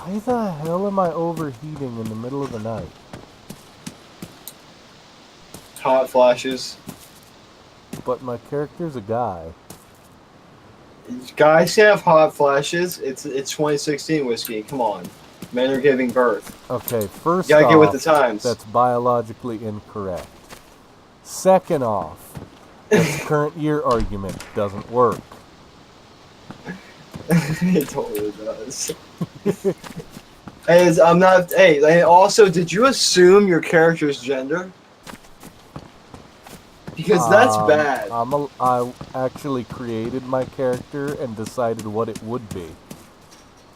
Why the hell am I overheating in the middle of the night? Hot flashes. But my character's a guy. Guys have hot flashes. It's 2016 whiskey. Come on. Men are giving birth. Okay, first You gotta off, get with the times. that's biologically incorrect. Second off, this current year argument doesn't work. It totally does. I'm not. Hey, and also, did you assume your character's gender? Because that's bad. I actually created my character and decided what it would be.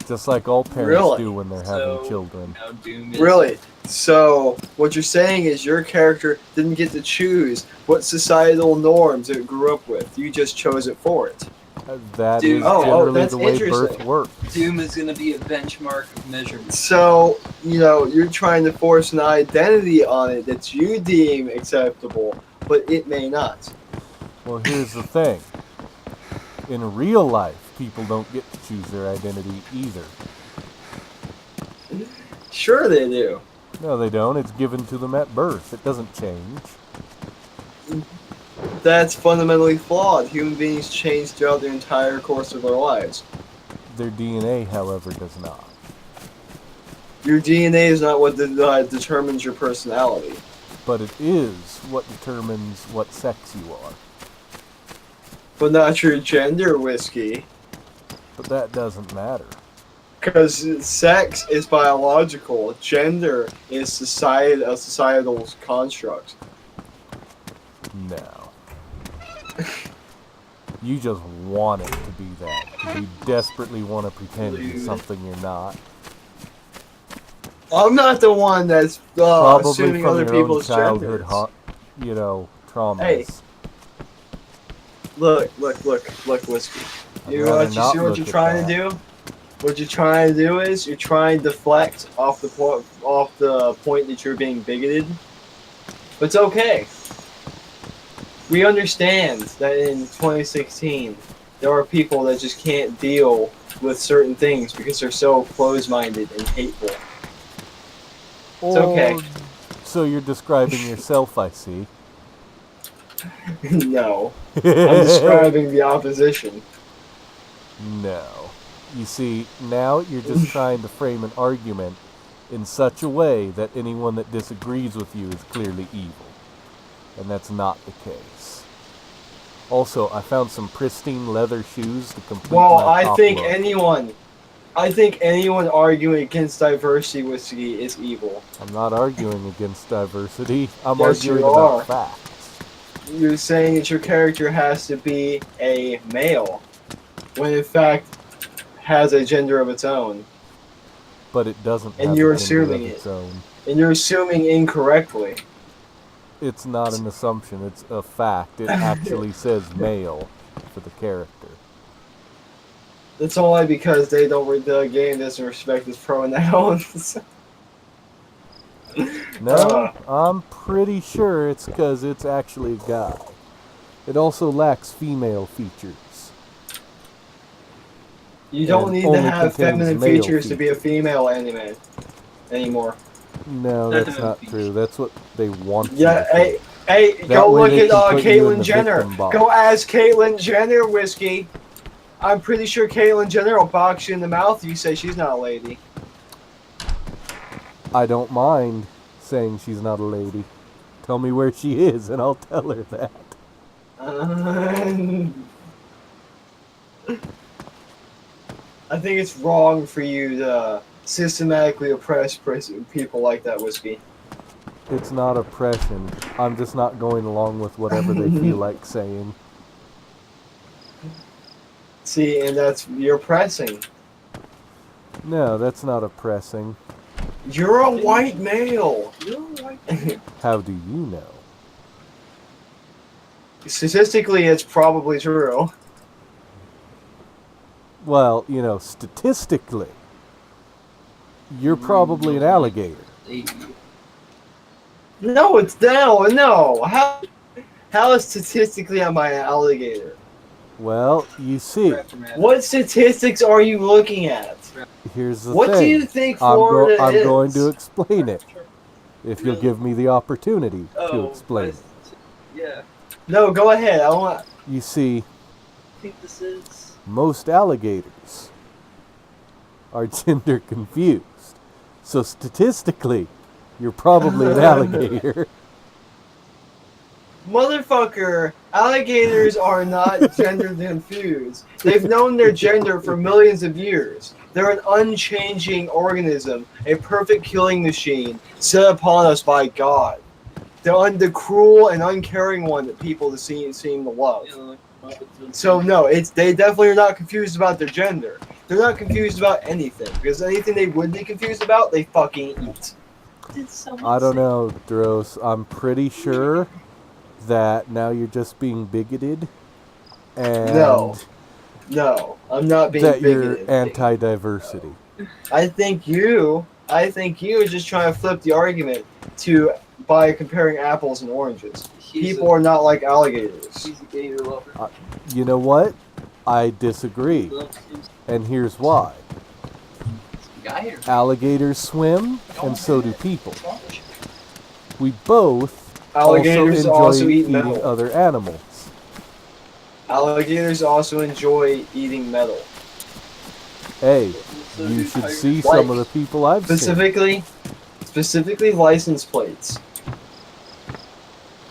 Just like all parents do when they're having children. Now Doom is Really? So, what you're saying is your character didn't get to choose what societal norms it grew up with. You just chose it for it. That Dude. is Oh, generally that's the way interesting. birth works. Doom is going to be a benchmark of measurement. So, you're trying to force an identity on it that you deem acceptable, but it may not. Well, here's the thing. In real life, people don't get to choose their identity either. Sure they do. No, they don't. It's given to them at birth. It doesn't change. That's fundamentally flawed. Human beings change throughout the entire course of their lives. Their DNA, however, does not. Your DNA is not what determines your personality. But it is what determines what sex you are. But not your gender, Whiskey. But that doesn't matter. Because sex is biological. Gender is a societal construct. No. You just want it to be that. You desperately want to pretend it's something you're not. I'm not the one that's Probably assuming from other your people's own childhood, genders. traumas. Hey. Look, Whiskey. You see what you're trying to do? What you're trying to do is you're trying to deflect off the point that you're being bigoted. But it's okay. We understand that in 2016 there are people that just can't deal with certain things because they're so closed-minded and hateful. It's okay. So you're describing yourself, I see. No. I'm describing the opposition. No. You see, now you're just trying to frame an argument in such a way that anyone that disagrees with you is clearly evil. And that's not the case. Also, I found some pristine leather shoes to complete my top look. I think anyone arguing against diversity, Whiskey, is evil. I'm not arguing against diversity. I'm Yes, arguing you about are. facts. You're saying that your character has to be a male, when in fact has a gender of its own. But it doesn't And have you're a gender of assuming its own. And you're assuming incorrectly. It's not an assumption, it's a fact. It actually says male for the character. That's only because the game doesn't respect his pronouns. No, I'm pretty sure it's because it's actually a guy. It also lacks female features. You don't And need to only have contains feminine male features to be a female anime anymore. No, that's not true. That's what they want. Yeah, you to hey, That go way look they at can put you in Caitlyn the Jenner. victim box. Go ask Caitlyn Jenner, Whiskey. I'm pretty sure Caitlyn Jenner will box you in the mouth if you say she's not a lady. I don't mind saying she's not a lady. Tell me where she is, and I'll tell her that. I think it's wrong for you to systematically oppress people like that, Whiskey. It's not oppression. I'm just not going along with whatever they feel like saying. See, and you're oppressing. No, that's not oppressing. You're a white male. You're a white male. How do you know? Statistically, it's probably true. Well, statistically, you're probably an alligator. No, it's no. How is statistically am I an alligator? Well, you see. What statistics are you looking at? here's the What thing. do you think Florida I'm is? going to explain it. If you'll give me the opportunity to explain it. Yeah. No, go ahead. I want. You see, I think this is. most alligators are gender confused. So statistically, you're probably an alligator. Motherfucker, alligators are not gender confused. They've known their gender for millions of years. They're an unchanging organism, a perfect killing machine set upon us by God. They're the cruel and uncaring one that people seem to love. So no, they definitely are not confused about their gender. They're not confused about anything, because anything they would be confused about, they fucking eat. I don't know, Dros. I'm pretty sure that now you're just being bigoted, and No, I'm not being that bigoted. you're anti-diversity. I think you are just trying to flip the argument by comparing apples and oranges. People are not like alligators. He's a gator lover. You know what? I disagree. And here's why. Alligators swim, and so do people. We both Alligators also enjoy eat eating metal. other animals. Alligators also enjoy eating metal. Hey, you should see some of the people I've seen. Specifically license plates.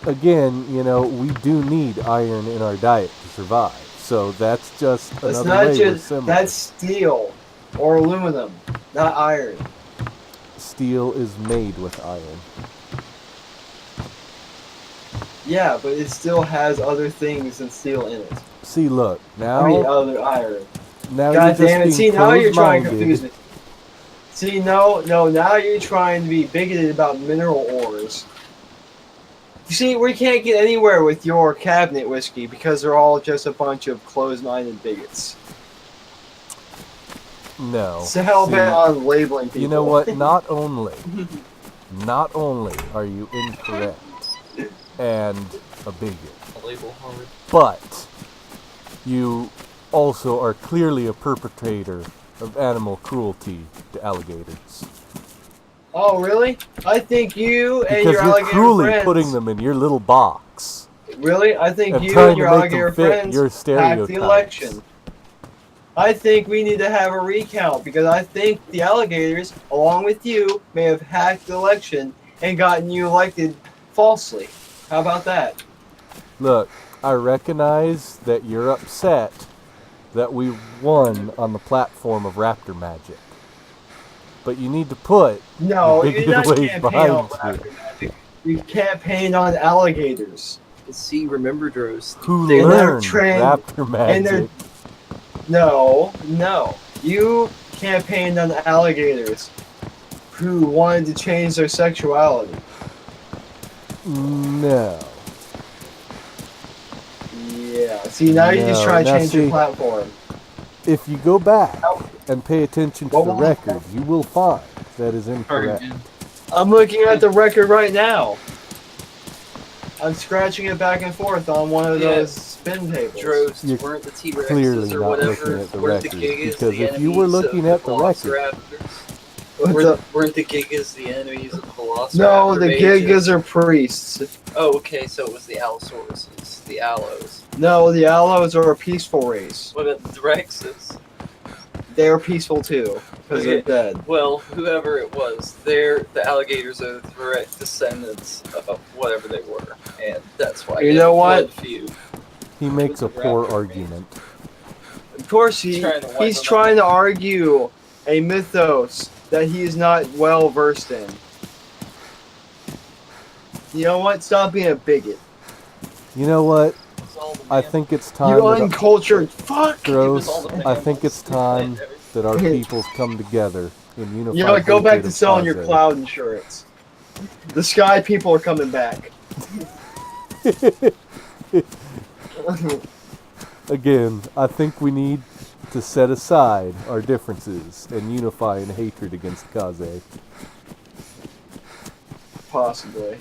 Again, you know, we do need iron in our diet to survive. So that's just another way we're similar. That's steel or aluminum, not iron. Steel is made with iron. Yeah, but it still has other things than steel in it. See, look, now... other iron. Now God you're damn it, just see, being now you're trying to closed-minded. confuse me. See, no, now you're trying to be bigoted about mineral ores. You see, we can't get anywhere with your cabinet whiskey because they're all just a bunch of closed-minded bigots. No. So hell bent on labeling people. You know what? Not only are you incorrect and a bigot, but you also are clearly a perpetrator of animal cruelty to alligators. Oh, really? I think you and Because your you're alligator cruelly friends... putting them in your little box. Really? I think And you trying and your to make them alligator fit friends your hacked the stereotypes. election. I think we need to have a recount because I think the alligators, along with you, may have hacked the election and gotten you elected falsely. How about that? Look, I recognize that you're upset that we won on the platform of raptor magic. But you need to put No, the you're bigoted not ways campaigning behind on you. raptor magic. You campaign on alligators. See, remember, Dros. Who They're learned trained- raptor and they're- magic? No. You campaigned on alligators who wanted to change their sexuality. No. Yeah. See, now you're just No, trying to now change see- your platform. If you go back and pay attention to What the will- record, you will find that is incorrect. I'm looking at the record right now. I'm scratching it back and forth on one of those spin tables. Dros, You're weren't the clearly T-Rexes or not whatever, looking at the weren't the record, Gigas because the if you were enemies looking of at the record- Velociraptors? Weren't the Gigas the enemies of the Velociraptor? No, the mages? Gigas are priests. Oh, okay, so it was the Allosauruses, the Allos. No, the Allos are a peaceful race. What about the Rexes? They're peaceful too, because they're dead. Well, whoever it was, the alligators are the direct descendants of whatever they were, and that's why. You know what? Feud. He makes a With the poor raptor argument. Of course, He's trying to wipe he's them trying to argue a mythos that he is not well versed in. You know what? Stop being a bigot. You know what? It's all the I man- think it's time You that uncultured fuck! Gross. all the I think it's time that our Okay. peoples come together in unified. You know what? Go back hatred to of selling your Kaze. cloud insurance. The sky people are coming back. Again, I think we need to set aside our differences and unify in hatred against Kaze. Possibly.